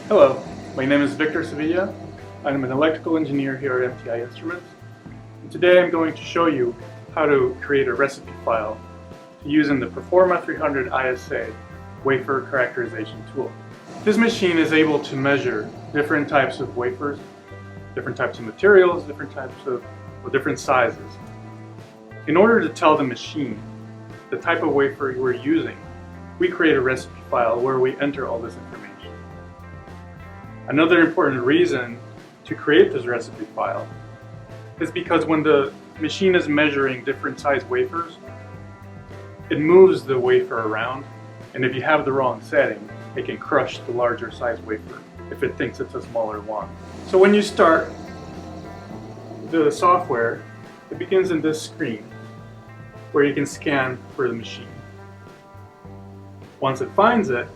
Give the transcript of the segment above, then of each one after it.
Hello, my name is Victor Sevilla. I'm an electrical engineer here at MTI Instruments. And today I'm going to show you how to create a recipe file to use in the Proforma 300iSA wafer characterization tool. This machine is able to measure different types of wafers, different types of materials, different sizes. In order to tell the machine the type of wafer we're using, we create a recipe file where we enter all this information. Another important reason to create this recipe file is because when the machine is measuring different size wafers, it moves the wafer around, and if you have the wrong setting, it can crush the larger size wafer if it thinks it's a smaller one. So when you start the software, it begins in this screen where you can scan for the machine. Once it finds it,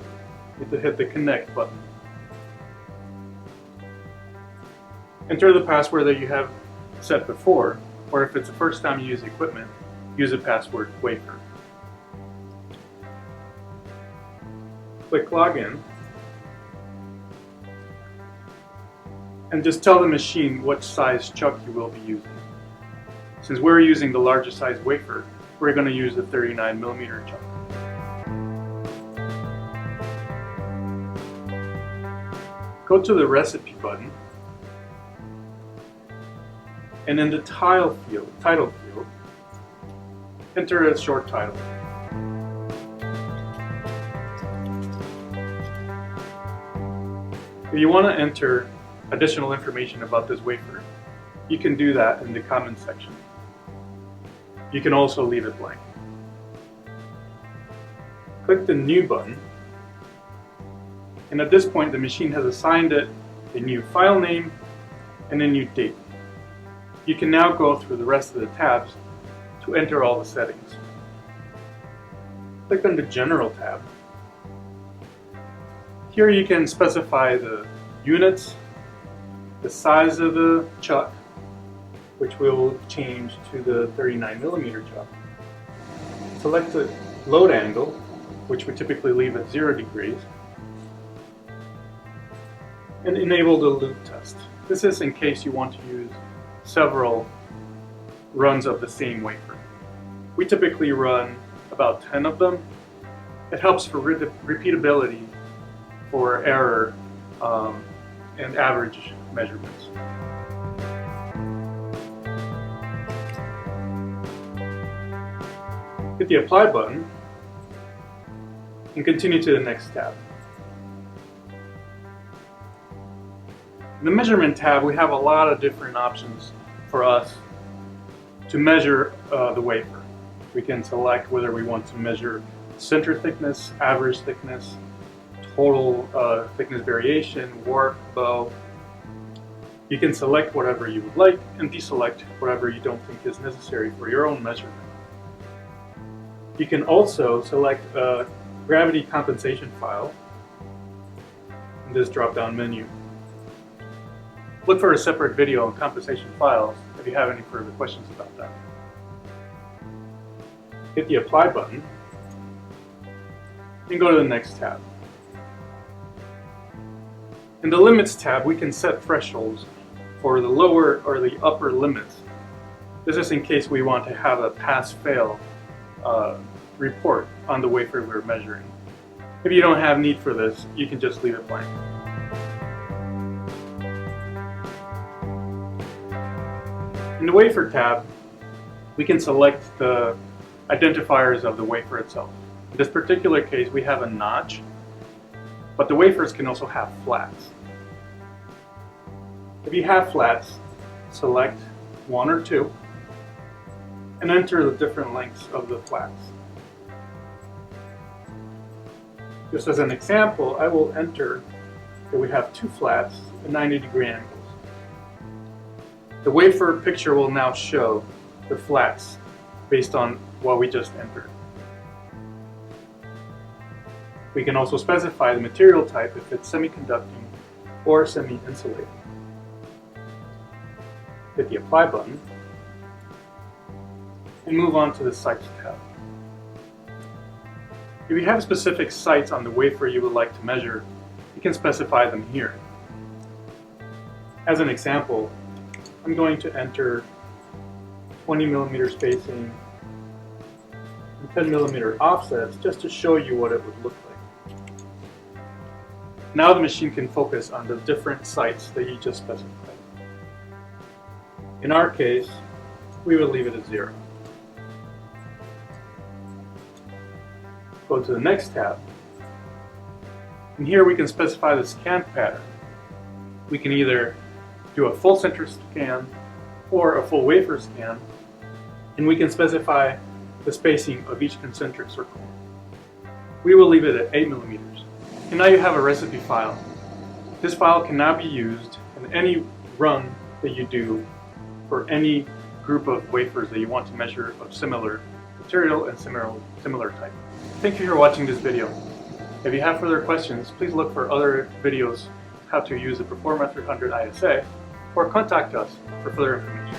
you have to hit the connect button. Enter the password that you have set before, or if it's the first time you use the equipment, use the password Wafer. Click Login, and just tell the machine what size chuck you will be using. Since we're using the largest size wafer, we're going to use the 39mm chuck. Go to the Recipe button, and in the title field, enter a short title. If you want to enter additional information about this wafer, you can do that in the comments section. You can also leave it blank. Click the New button, and at this point the machine has assigned it a new file name and a new date. You can now go through the rest of the tabs to enter all the settings. Click on the General tab. Here you can specify the units, the size of the chuck, which will change to the 39mm chuck. Select the load angle, which we typically leave at 0 degrees, and enable the loop test. This is in case you want to use several runs of the same wafer. We typically run about 10 of them. It helps for repeatability, for error, and average measurements. Hit the Apply button and continue to the next tab. In the Measurement tab, we have a lot of different options for us to measure the wafer. We can select whether we want to measure center thickness, average thickness, total thickness variation, warp, bow. You can select whatever you would like and deselect whatever you don't think is necessary for your own measurement. You can also select a gravity compensation file in this drop-down menu. Look for a separate video on compensation files if you have any further questions about that. Hit the Apply button and go to the next tab. In the Limits tab, we can set thresholds for the lower or the upper limits. This is in case we want to have a pass-fail report on the wafer we're measuring. If you don't have need for this, you can just leave it blank. In the Wafer tab, we can select the identifiers of the wafer itself. In this particular case, we have a notch, but the wafers can also have flats. If you have flats, select 1 or 2 and enter the different lengths of the flats. Just as an example, I will enter that we have 2 flats at 90-degree angles. The wafer picture will now show the flats based on what we just entered. We can also specify the material type if it's semiconducting or semi-insulating. Hit the Apply button and move on to the Sites tab. If you have specific sites on the wafer you would like to measure, you can specify them here. As an example, I'm going to enter 20 millimeter spacing and 10 millimeter offsets just to show you what it would look like. Now the machine can focus on the different sites that you just specified. In our case, we would leave it at 0. Go to the next tab, and here we can specify the scan pattern. We can either do a full center scan or a full wafer scan, and we can specify the spacing of each concentric circle. We will leave it at 8 millimeters. And now you have a recipe file. This file can now be used in any run that you do for any group of wafers that you want to measure of similar material and similar type. Thank you for watching this video. If you have further questions, please look for other videos how to use the Proforma 300iSA or contact us for further information.